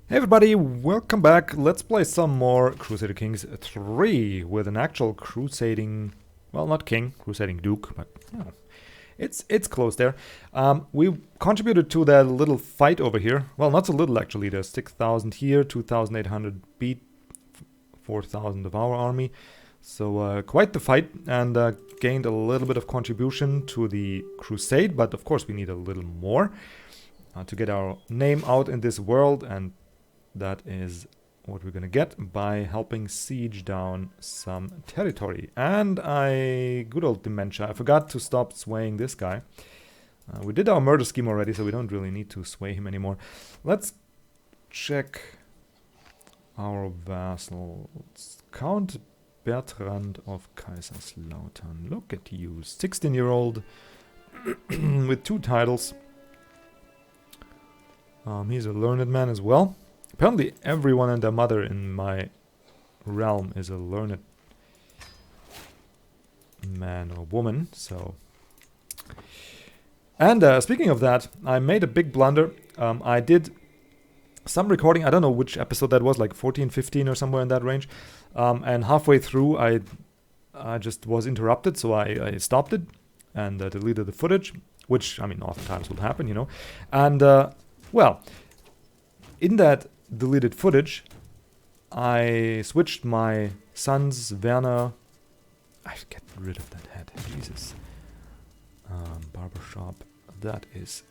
Hey everybody, welcome back. Let's play some more Crusader Kings 3 with an actual crusading, well, not king, crusading duke, but you know, it's close there. We contributed to that little fight over here. Well, not so little actually. There's 6,000 here, 2,800 beat, 4,000 of our army. So quite the fight, and gained a little bit of contribution to the crusade, but of course we need a little more to get our name out in this world, and that is what we're gonna get by helping siege down some territory. And good old dementia, I forgot to stop swaying this guy. We did our murder scheme already, so we don't really need to sway him anymore. Let's check our vassals. Count Bertrand of Kaiserslautern. Look at you, 16-year-old with 2 titles. He's a learned man as well. Apparently everyone and their mother in my realm is a learned man or woman, so... And speaking of that, I made a big blunder. I did some recording, I don't know which episode that was, like 14, 15 or somewhere in that range. And halfway through I just was interrupted, so I stopped it and deleted the footage, which, I mean, oftentimes will happen, you know. And, well, in that deleted footage, I switched my son's Werner. I should get rid of that head. Jesus. Barbershop. That is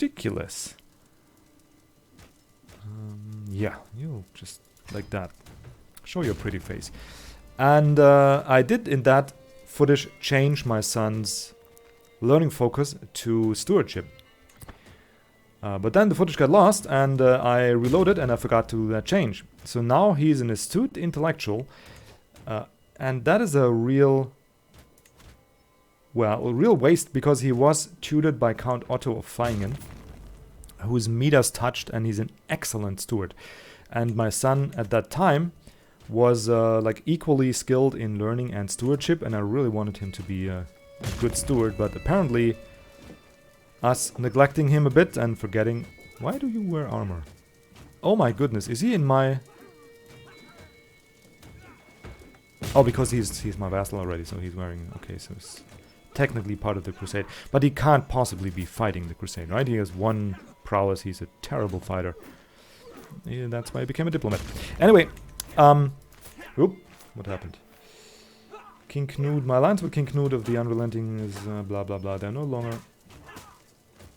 ridiculous. Yeah, you just like that. Show your pretty face. And I did in that footage change my son's learning focus to stewardship. But then the footage got lost, and I reloaded, and I forgot to change. So now he's an astute intellectual, and that is a real waste, because he was tutored by Count Otto of Vaihingen, whose Midas touched, and he's an excellent steward. And my son at that time was like equally skilled in learning and stewardship, and I really wanted him to be a good steward, but apparently us neglecting him a bit and forgetting... Why do you wear armor? Oh my goodness, is he in my... Oh, because he's my vassal already, so he's wearing... Okay, so he's technically part of the crusade. But he can't possibly be fighting the crusade, right? He has 1 prowess, he's a terrible fighter. Yeah, that's why he became a diplomat. Anyway, oop, what happened? King Knut, my alliance with King Knut of the Unrelenting is blah blah blah. They're no longer...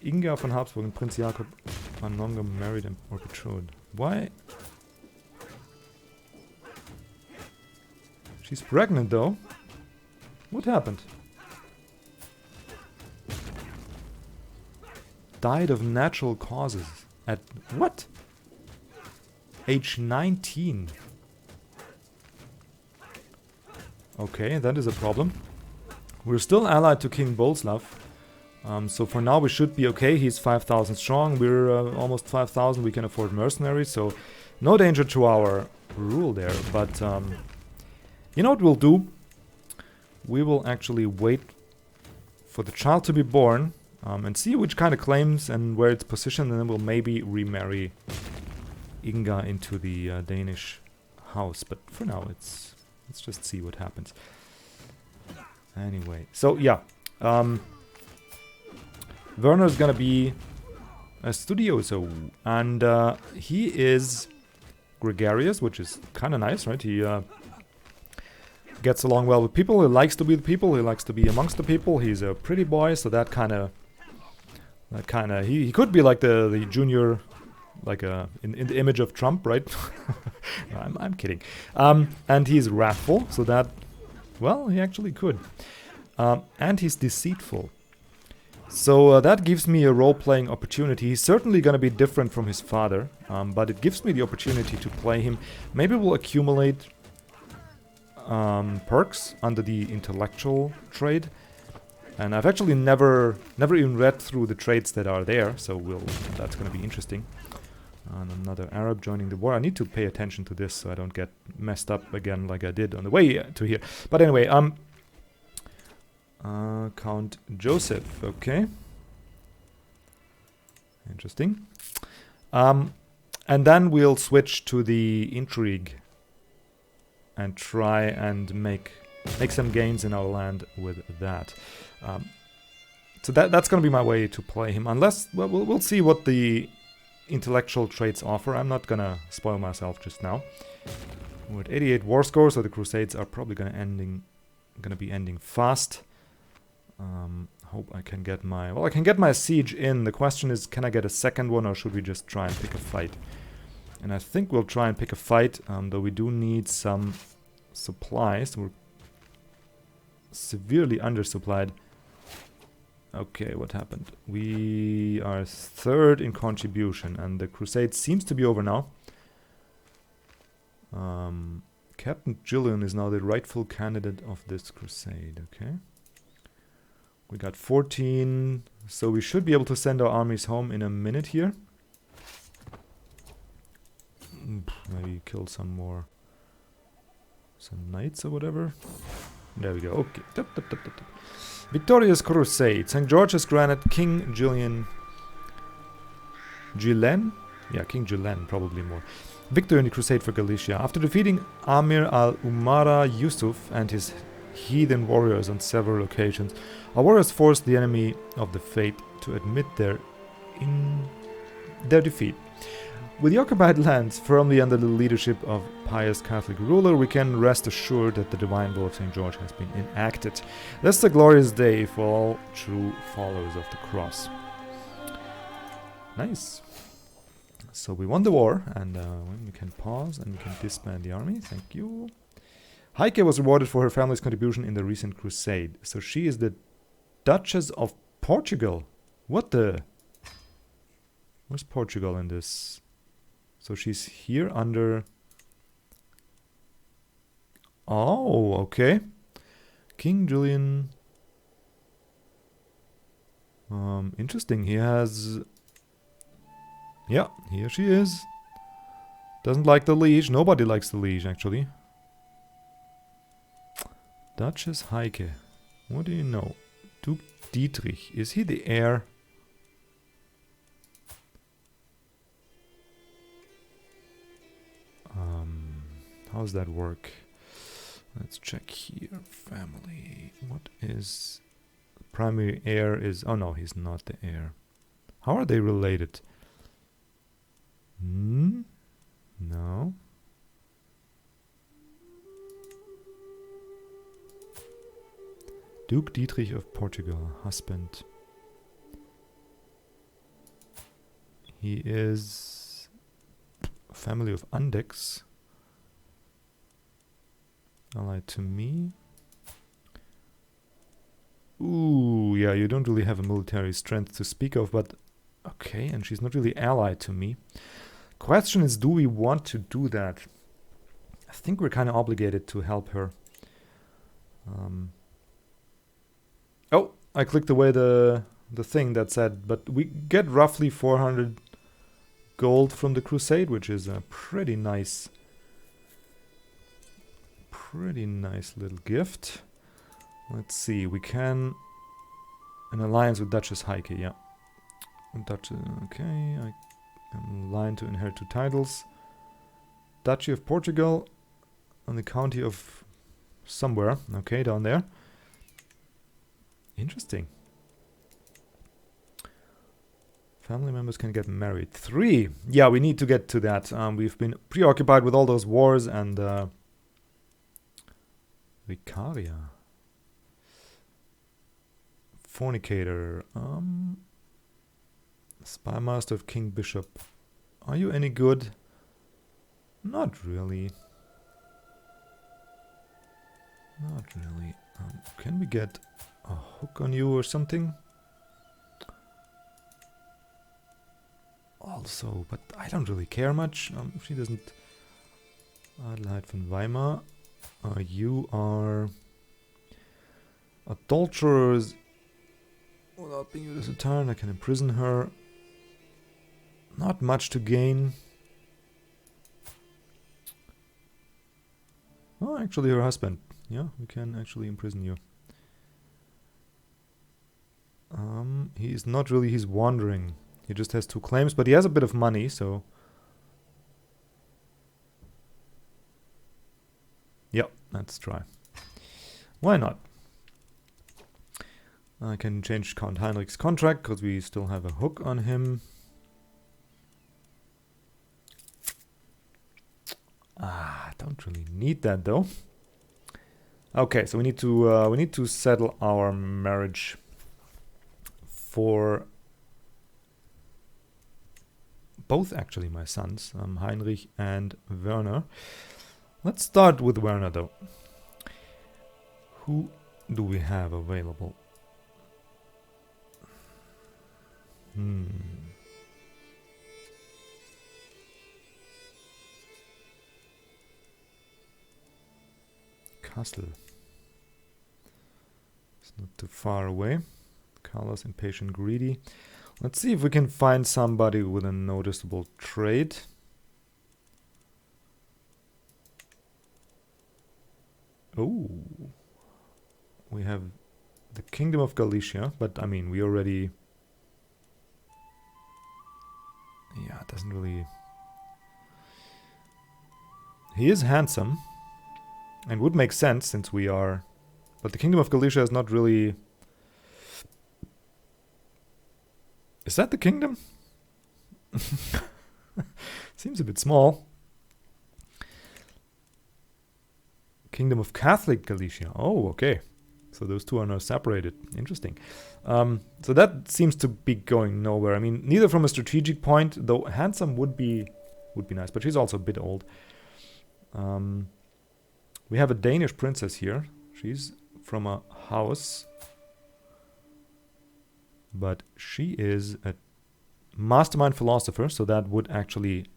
Inga von Habsburg and Prince Jakob are no longer married or betrothed. Why? She's pregnant though. What happened? Died of natural causes. At what? Age 19. Okay, that is a problem. We're still allied to King Boleslav. So for now we should be okay. He's 5,000 strong, we're almost 5,000, we can afford mercenaries, so no danger to our rule there. But you know what we'll do? We will actually wait for the child to be born and see which kind of claims and where it's positioned, and then we'll maybe remarry Inga into the Danish house. But for now, let's just see what happens. Anyway, so yeah. Werner's gonna be a studioso, and he is gregarious, which is kind of nice, right? He gets along well with people, he likes to be with people, he likes to be amongst the people, he's a pretty boy, so that kind of, he could be like the junior, like in the image of Trump, right? No, I'm kidding. And he's wrathful, so that, well, he actually could. And he's deceitful. So that gives me a role-playing opportunity. He's certainly going to be different from his father, but it gives me the opportunity to play him. Maybe we'll accumulate perks under the intellectual trade. And I've actually never even read through the trades that are there, so that's going to be interesting. And another Arab joining the war. I need to pay attention to this so I don't get messed up again like I did on the way to here. But anyway, Count Joseph, okay. Interesting. And then we'll switch to the intrigue and try and make some gains in our land with that. So that's going to be my way to play him. Unless, well, we'll see what the intellectual traits offer. I'm not going to spoil myself just now. We're at 88 war score, so the Crusades are probably going to be ending fast. Hope I can get my... Well, I can get my siege in. The question is, can I get a second one, or should we just try and pick a fight? And I think we'll try and pick a fight, though we do need some supplies. We're severely undersupplied. Okay, what happened? We are third in contribution, and the crusade seems to be over now. Captain Julian is now the rightful candidate of this crusade, okay? We got 14, so we should be able to send our armies home in a minute here. Maybe kill some knights or whatever. There we go, okay. Victorious Crusade. St. George has granted King Julian... Gilen? Yeah, King Gilen, probably more. Victory in the Crusade for Galicia. After defeating Amir al-Umara Yusuf and his heathen warriors on several occasions, our warriors forced the enemy of the faith to admit their defeat. With the occupied lands firmly under the leadership of pious Catholic ruler, we can rest assured that the divine will of St. George has been enacted. This is a glorious day for all true followers of the cross. Nice. So we won the war, and we can pause and we can disband the army. Thank you. Heike was rewarded for her family's contribution in the recent crusade. So she is the Duchess of Portugal. What the... Where's Portugal in this? So she's here under... Oh, okay. King Julian... interesting. He has... Yeah, here she is. Doesn't like the liege. Nobody likes the liege, actually. Duchess Heike. What do you know? Duke Dietrich. Is he the heir? How does that work? Let's check here. Family. What is... Primary heir is... Oh no, he's not the heir. How are they related? No. Duke Dietrich of Portugal, husband. He is family of Andex. Allied to me. Ooh, yeah, you don't really have a military strength to speak of, but okay, and she's not really allied to me. Question is, do we want to do that? I think we're kind of obligated to help her. Oh, I clicked away the thing that said, but we get roughly 400 gold from the crusade, which is a pretty nice little gift. Let's see, we can... An alliance with Duchess Heike, yeah. Duchess, okay, I am aligned to inherit 2 titles. Duchy of Portugal and the county of somewhere, okay, down there. Interesting. Family members can get married. 3! Yeah, we need to get to that. We've been preoccupied with all those wars and... Vicaria. Fornicator. Spy master of King Bishop. Are you any good? Not really. Not really. Can we get a hook on you or something? Also, but I don't really care much. She doesn't... Adelheid von Weimar. You are... Adulterers. Without being used as a turn, I can imprison her. Not much to gain. Oh, actually her husband. Yeah, we can actually imprison you. He is not really, he's wandering. He just has 2 claims, but he has a bit of money, so Yep, let's try. Why not? I can change Count Heinrich's contract because we still have a hook on him. I don't really need that though. Okay, so we need to settle our marriage for both actually my sons, Heinrich and Werner. Let's start with Werner though. Who do we have available? Kassel. It's not too far away. Carlos, impatient, greedy. Let's see if we can find somebody with a noticeable trait. Oh, we have the Kingdom of Galicia, but I mean, we already... Yeah, it doesn't really... He is handsome, and would make sense since we are... But the Kingdom of Galicia is not really... Is that the kingdom? Seems a bit small. Kingdom of Catholic Galicia. Oh, okay. So those two are now separated. Interesting. So that seems to be going nowhere. I mean, neither from a strategic point, though handsome would be nice, but she's also a bit old. We have a Danish princess here. She's from a house, but she is a mastermind philosopher, so that would actually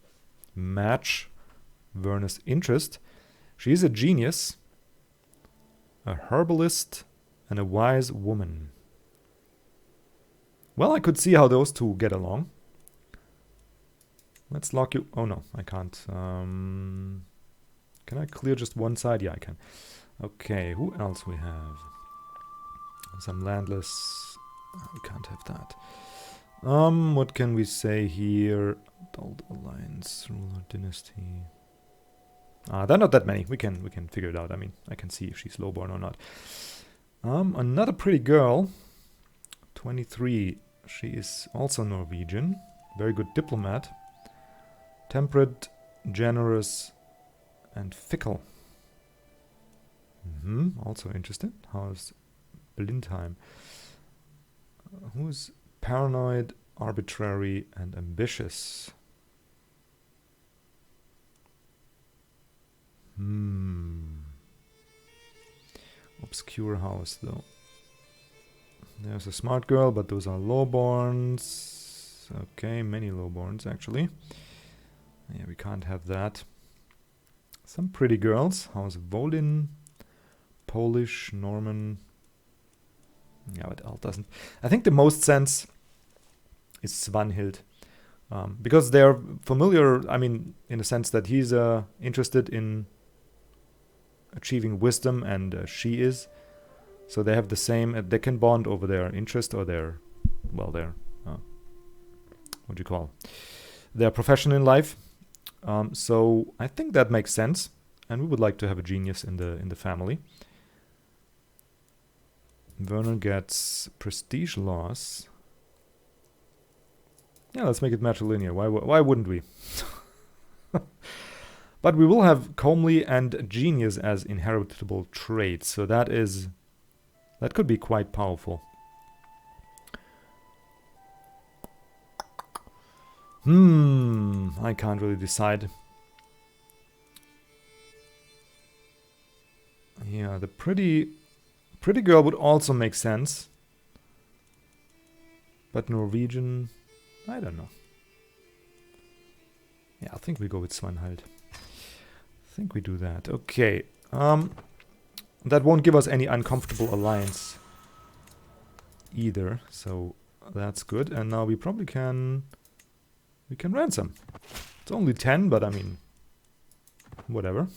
match Werner's interest. She is a genius, a herbalist, and a wise woman. Well, I could see how those two get along. Let's lock you... Oh no, I can't. Can I clear just one side? Yeah, I can. Okay, who else we have? Some landless... We can't have that. What can we say here? Old alliance, ruler dynasty. There are not that many. We can figure it out. I mean, I can see if she's lowborn or not. Another pretty girl, 23. She is also Norwegian. Very good diplomat. Temperate, generous, and fickle. Also interested. How's Blindheim? Who's paranoid, arbitrary, and ambitious? Obscure house, though. There's a smart girl, but those are lowborns. Okay, many lowborns, actually. Yeah, we can't have that. Some pretty girls. House Volin. Polish, Norman. Yeah, but L doesn't. I think the most sense is Svanhild. Because they're familiar, I mean, in the sense that he's interested in achieving wisdom, and she is. So they have the same, they can bond over their interest or their, well, their, what do you call, their profession in life. So I think that makes sense, and we would like to have a genius in the family. Werner gets prestige loss. Yeah, let's make it matrilineal. Why wouldn't we? But we will have comely and genius as inheritable traits, so that could be quite powerful. I can't really decide. Yeah, the pretty girl would also make sense. But Norwegian, I don't know. Yeah, I think we go with Svanhild. I think we do that. Okay. That won't give us any uncomfortable alliance either, so that's good. And now we probably can ransom. It's only 10, but I mean, whatever.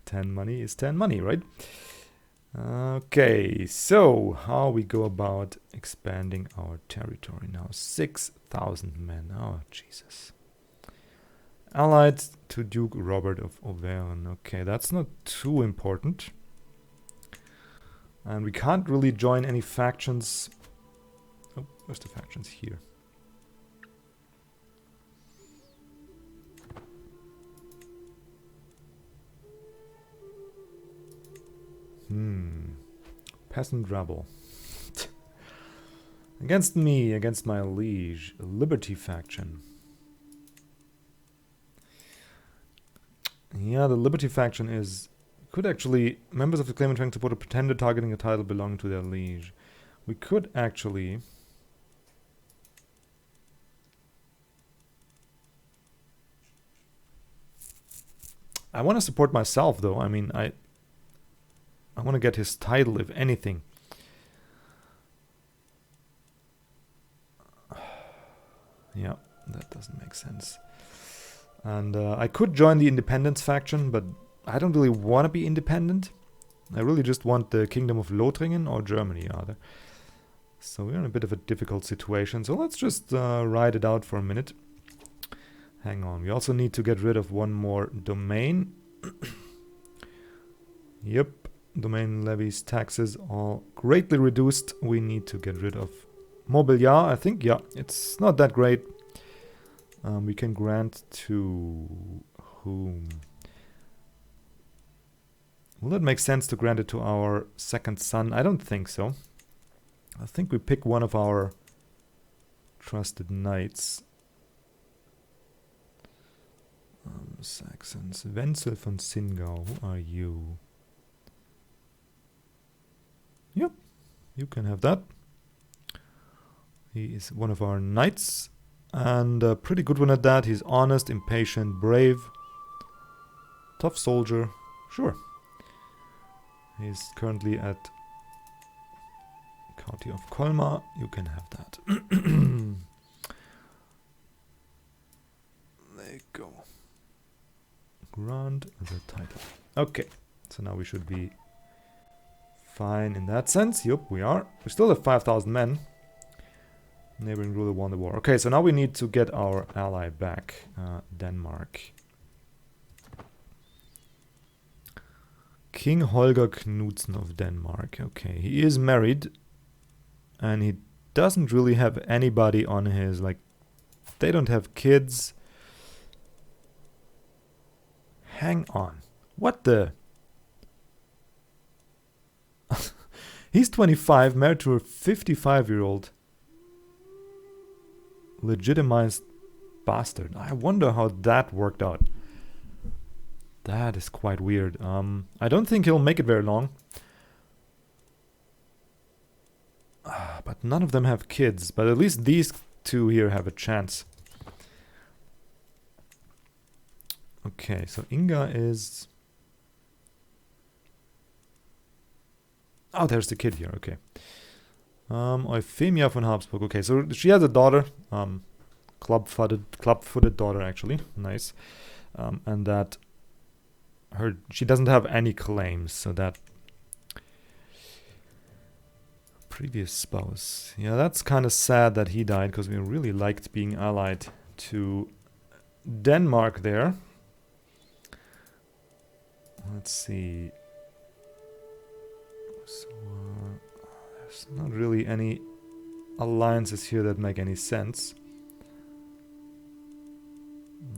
10 money is 10 money, right? Okay, so how we go about expanding our territory now. 6,000 men. Oh, Jesus. Allied to Duke Robert of Auvergne. Okay, that's not too important. And we can't really join any factions. Oh, where's the factions? Here. Peasant rabble. Against me, against my liege. Liberty faction. Yeah, the Liberty faction is... Could actually... Members of the claimant rank support a pretender targeting a title belonging to their liege. We could actually... I want to support myself, though. I mean, I want to get his title, if anything. Yeah, that doesn't make sense. And I could join the Independence faction, but I don't really want to be independent. I really just want the Kingdom of Lothringen, or Germany, rather. So we're in a bit of a difficult situation. So let's just ride it out for a minute. Hang on. We also need to get rid of one more domain. Yep. Domain levies, taxes, all greatly reduced. We need to get rid of mobiliar. I think, yeah, it's not that great. We can grant to whom? Will it make sense to grant it to our second son? I don't think so. I think we pick one of our trusted knights. Saxons. Wenzel von Singau, who are you? Yep, you can have that. He is one of our knights, and a pretty good one at that. He's honest, impatient, brave, tough soldier. Sure. He's currently at County of Colmar. You can have that. There you go. Grant the title. Okay, so now we should be fine in that sense. Yup, we are. We still have 5,000 men. Neighboring ruler won the war. Okay, so now we need to get our ally back. Denmark. King Holger Knudsen of Denmark. Okay, he is married. And he doesn't really have anybody on his, like... They don't have kids. Hang on. What the... He's 25, married to a 55-year-old legitimized bastard. I wonder how that worked out. That is quite weird. I don't think he'll make it very long. But none of them have kids. But at least these two here have a chance. Okay, so Inga is... Oh, there's the kid here, okay. Euphemia von Habsburg. Okay, so she has a daughter. Club-footed daughter, actually. Nice. And that... She doesn't have any claims, so that... Previous spouse. Yeah, that's kind of sad that he died, because we really liked being allied to Denmark there. Let's see... So, there's not really any alliances here that make any sense.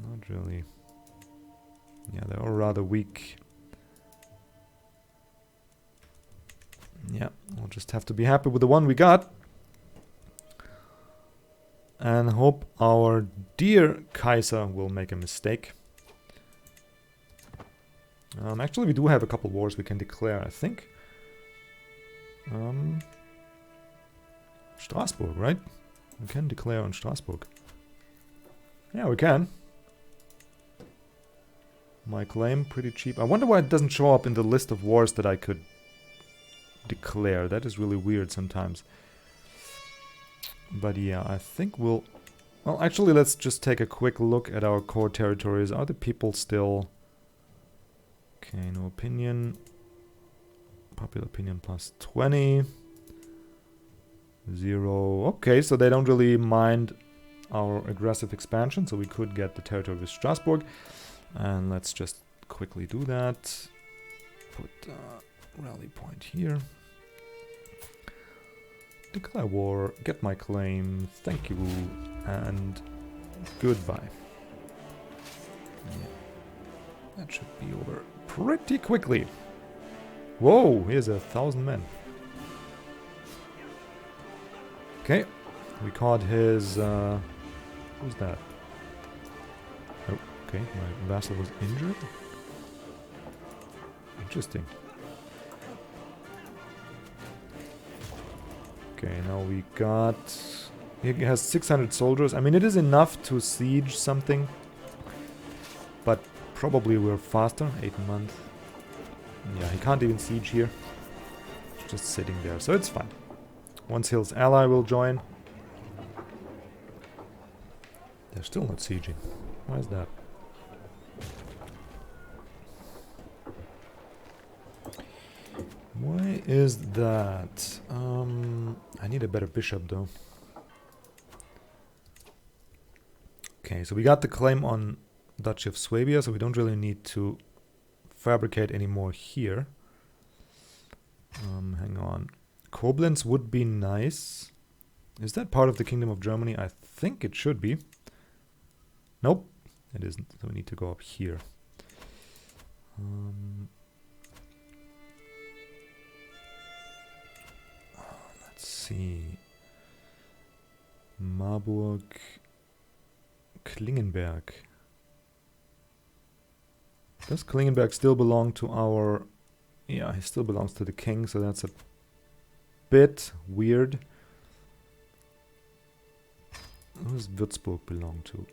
Not really. Yeah, they're all rather weak. Yeah, we'll just have to be happy with the one we got. And hope our dear Kaiser will make a mistake. Actually, we do have a couple wars we can declare, I think. Strasbourg, right? We can declare on Strasbourg. Yeah, we can. My claim, pretty cheap. I wonder why it doesn't show up in the list of wars that I could declare. That is really weird sometimes. But yeah, I think we'll... Well, actually, let's just take a quick look at our core territories. Are the people still... Okay, no opinion. Popular opinion plus 20. 0. Okay, so they don't really mind our aggressive expansion, so we could get the territory of Strasbourg. And let's just quickly do that. Put rally point here. Declare war, get my claim, thank you, and goodbye. Yeah. That should be over pretty quickly. Whoa, here's 1,000 men. Okay, we caught his... who's that? Oh, okay, my vassal was injured. Interesting. Okay, now we got... He has 600 soldiers. I mean, it is enough to siege something. But probably we're faster. 8 months. Yeah, he can't even siege here. It's just sitting there, so it's fine. Once Hill's ally will join. They're still not sieging. Why is that? Why is that? I need a better bishop though. Okay, so we got the claim on Duchy of Swabia, so we don't really need to fabricate anymore here. Hang on. Koblenz would be nice. Is that part of the Kingdom of Germany? I think it should be. Nope, it isn't. So we need to go up here. Let's see. Marburg, Klingenberg. Does Klingenberg still belong to our... Yeah, he still belongs to the king, so that's a bit weird. Who does Würzburg belong to?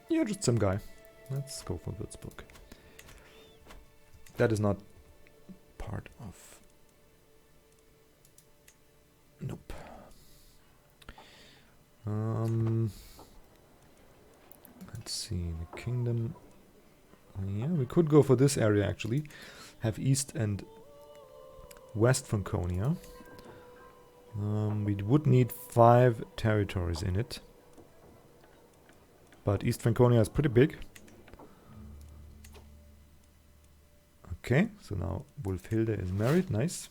Yeah, just some guy. Let's go for Würzburg. That is not part of... Nope. Let's see, the kingdom... Yeah, we could go for this area actually. Have East and West Franconia. We would need 5 territories in it. But East Franconia is pretty big. Okay, so now Wulfhilde is married, nice.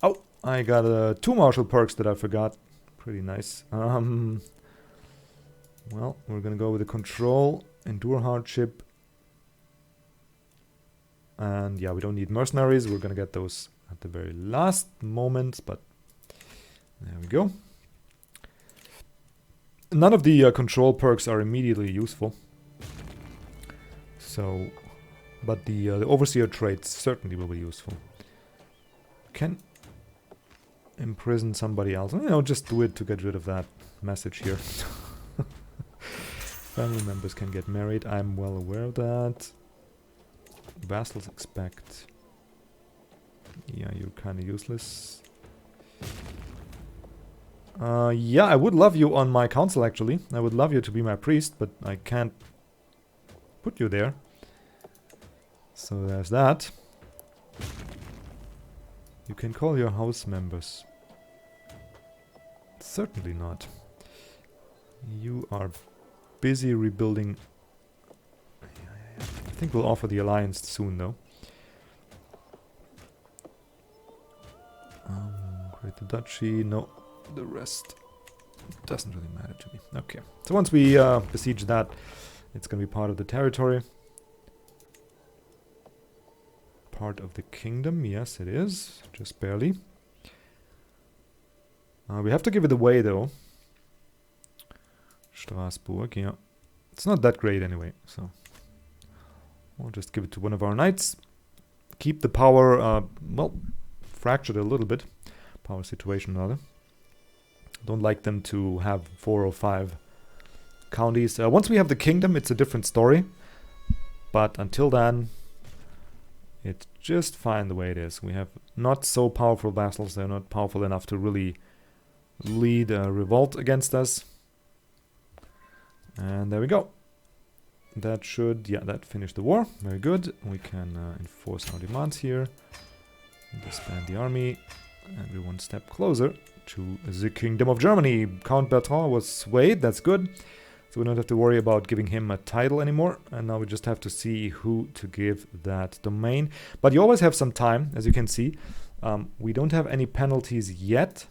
Oh, I got 2 martial perks that I forgot. Pretty nice. Well, we're gonna go with the control, endure hardship. And yeah, we don't need mercenaries. We're gonna get those at the very last moment, but there we go. None of the control perks are immediately useful. So, but the overseer traits certainly will be useful. Can imprison somebody else. You know, just do it to get rid of that message here. Family members can get married. I'm well aware of that. Vassals expect. Yeah, you're kind of useless. Yeah, I would love you on my council, actually. I would love you to be my priest, but I can't put you there. So there's that. You can call your house members. Certainly not. You are busy rebuilding. I think we'll offer the alliance soon, though. Create the duchy. No, the rest doesn't really matter to me. Okay, so once we besiege that, it's going to be part of the territory. Part of the kingdom, yes it is, just barely. We have to give it away though. Strasbourg, yeah. It's not that great anyway, so we'll just give it to one of our knights. Keep the power, well, fractured a little bit. Power situation rather. Don't like them to have 4 or 5 counties. Once we have the kingdom, it's a different story. But until then, it's just fine the way it is. We have not so powerful vassals. They're not powerful enough to really lead a revolt against us. And there we go. That should, yeah, that finished the war. Very good. We can enforce our demands here. Disband the army. And we're one step closer to the Kingdom of Germany. Count Bertrand was swayed. That's good. So we don't have to worry about giving him a title anymore. And now we just have to see who to give that domain. But you always have some time, as you can see. We don't have any penalties yet.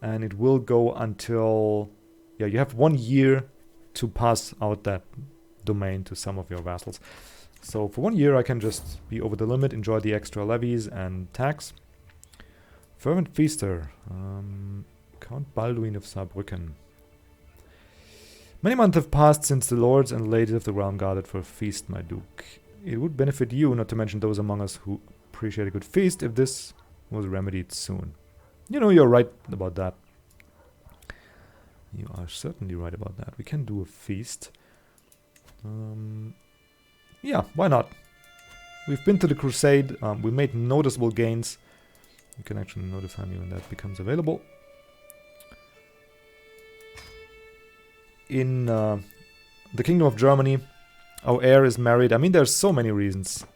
And it will go until... Yeah, you have 1 year to pass out that domain to some of your vassals. So for 1 year I can just be over the limit, enjoy the extra levies and tax. Fervent Feaster. Count Balduin of Saarbrücken. Many months have passed since the lords and ladies of the realm gathered for a feast, my duke. It would benefit you, not to mention those among us who appreciate a good feast, if this was remedied soon. You know, you're right about that. You are certainly right about that. We can do a feast. Yeah, why not? We've been to the Crusade. We made noticeable gains. You can actually notify me when that becomes available. In the Kingdom of Germany, our heir is married. I mean, there's so many reasons.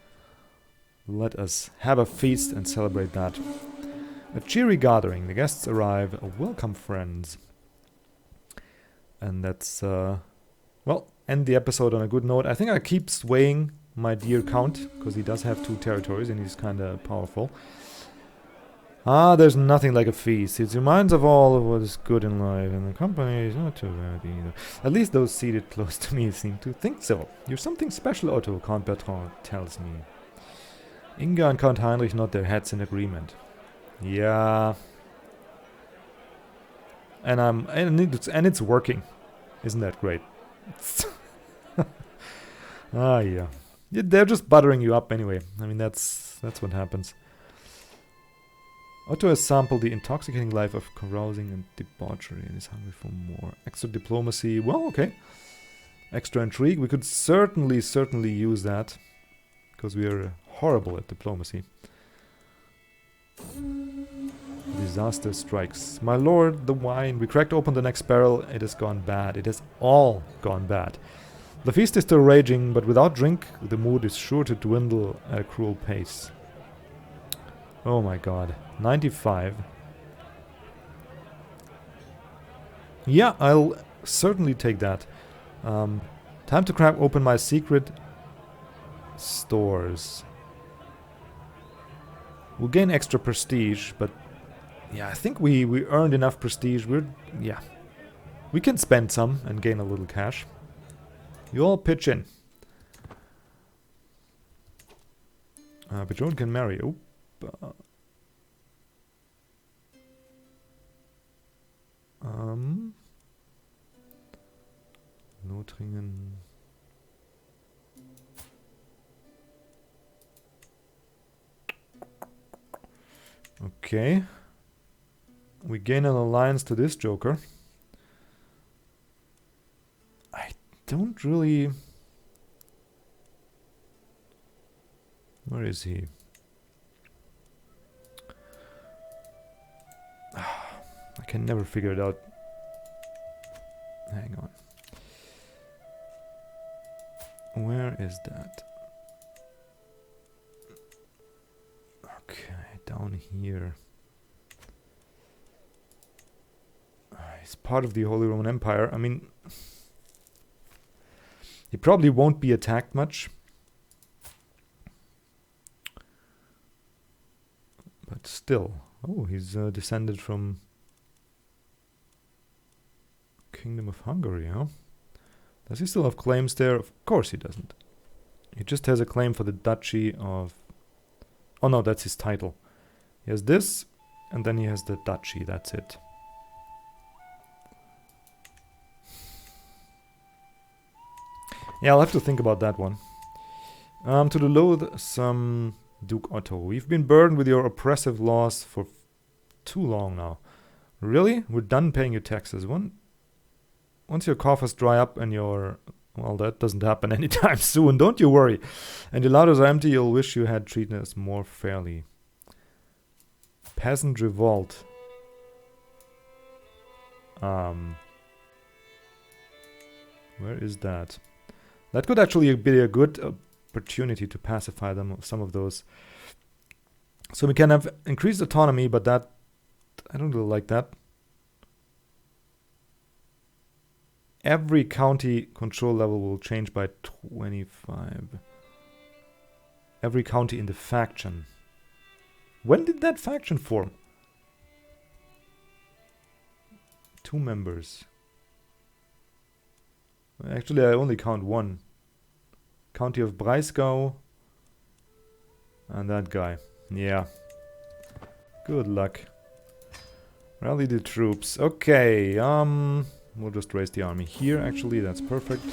Let us have a feast and celebrate that. A cheery gathering. The guests arrive. Welcome, friends. And that's, well, end the episode on a good note. I think I keep swaying my dear count, because he does have 2 territories and he's kind of powerful. There's nothing like a feast. It reminds of all of what is good in life, and the company is not too bad either. At least those seated close to me seem to think so. You're something special, Otto, Count Bertrand tells me. Inga and Count Heinrich nod their heads in agreement. Yeah. And it's working. Isn't that great? Yeah. They're just buttering you up anyway. I mean, that's what happens. Otto has sampled the intoxicating life of carousing and debauchery and is hungry for more. Extra diplomacy. Well, okay. Extra intrigue. We could certainly use that. Because we are horrible at diplomacy. Disaster strikes. My lord, the wine. We cracked open the next barrel. It has gone bad. It has all gone bad. The feast is still raging, but without drink, the mood is sure to dwindle at a cruel pace. Oh my god. 95. Yeah, I'll certainly take that. Time to crack open my secret stores. We'll gain extra prestige, but yeah, I think we earned enough prestige. Yeah. We can spend some and gain a little cash. You all pitch in. Patron can marry. Oop. Lothringen. Okay. We gain an alliance to this joker. I don't really... Where is he? I can never figure it out. Hang on. Where is that? Okay, down here. He's part of the Holy Roman Empire. I mean, he probably won't be attacked much. But still. Oh, he's descended from Kingdom of Hungary, huh? Does he still have claims there? Of course he doesn't. He just has a claim for the Duchy of... Oh no, that's his title. He has this, and then he has the Duchy, that's it. Yeah, I'll have to think about that one. To the loathsome Duke Otto. We've been burdened with your oppressive laws for too long now. Really? We're done paying you taxes. Once your coffers dry up and your... Well, that doesn't happen anytime soon, don't you worry. And your ladders are empty, you'll wish you had treated us more fairly. Peasant revolt. Where is that? That could actually be a good opportunity to pacify them, some of those. So we can have increased autonomy, but that... I don't really like that. every county control level will change by 25. Every county in the faction. When did that faction form? 2 members. Actually, I only count 1. County of Breisgau. And that guy. Yeah. Good luck. Rally the troops. Okay, we'll just raise the army here, actually. That's perfect.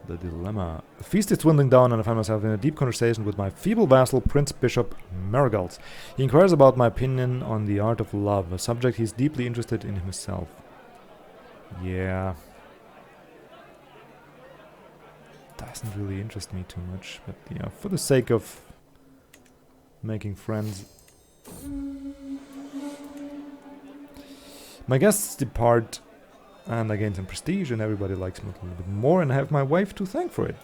The dilemma. The feast is dwindling down and I find myself in a deep conversation with my feeble vassal, Prince Bishop Marigold. He inquires about my opinion on the art of love, a subject he's deeply interested in himself. Yeah. Doesn't really interest me too much, but yeah, for the sake of making friends. My guests depart, and I gain some prestige, and everybody likes me a little bit more, and I have my wife to thank for it.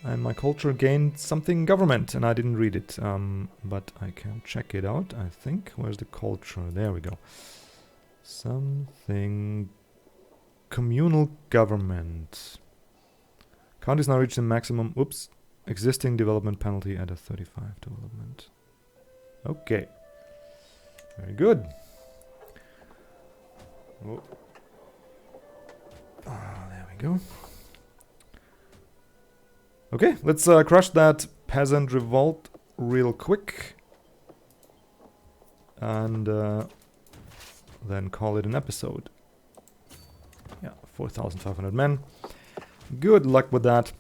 And my culture gained something government, and I didn't read it, but I can check it out, I think. Where's the culture? There we go. Something... communal government. Counties now reach the maximum, existing development penalty at a 35 development. Okay. Very good. Oh. There we go. Okay, let's crush that peasant revolt real quick. And then call it an episode. Yeah, 4,500 men. Good luck with that.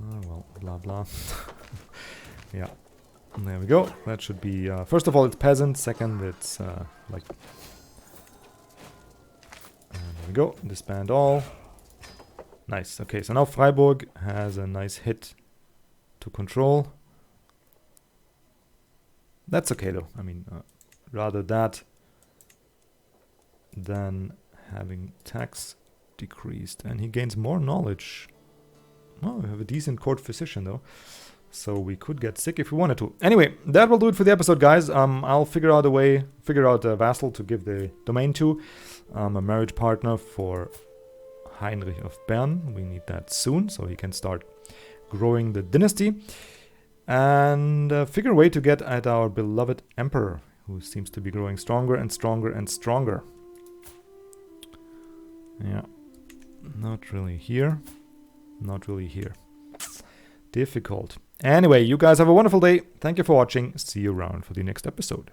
Oh, well, blah blah. Yeah. There we go. That should be... first of all, it's peasant. Second, it's like... And there we go. Disband all. Nice. Okay, so now Freiburg has a nice hit to control. That's okay, though. I mean, rather that than having tax decreased. And he gains more knowledge. Oh, we have a decent court physician, though. So we could get sick if we wanted to. Anyway, that will do it for the episode, guys. I'll figure out a vassal to give the domain to. A marriage partner for Heinrich of Bern. We need that soon, so he can start growing the dynasty. And figure a way to get at our beloved emperor, who seems to be growing stronger and stronger and stronger. Yeah. Not really here. Not really here. Difficult. Anyway, you guys have a wonderful day. Thank you for watching. See you around for the next episode.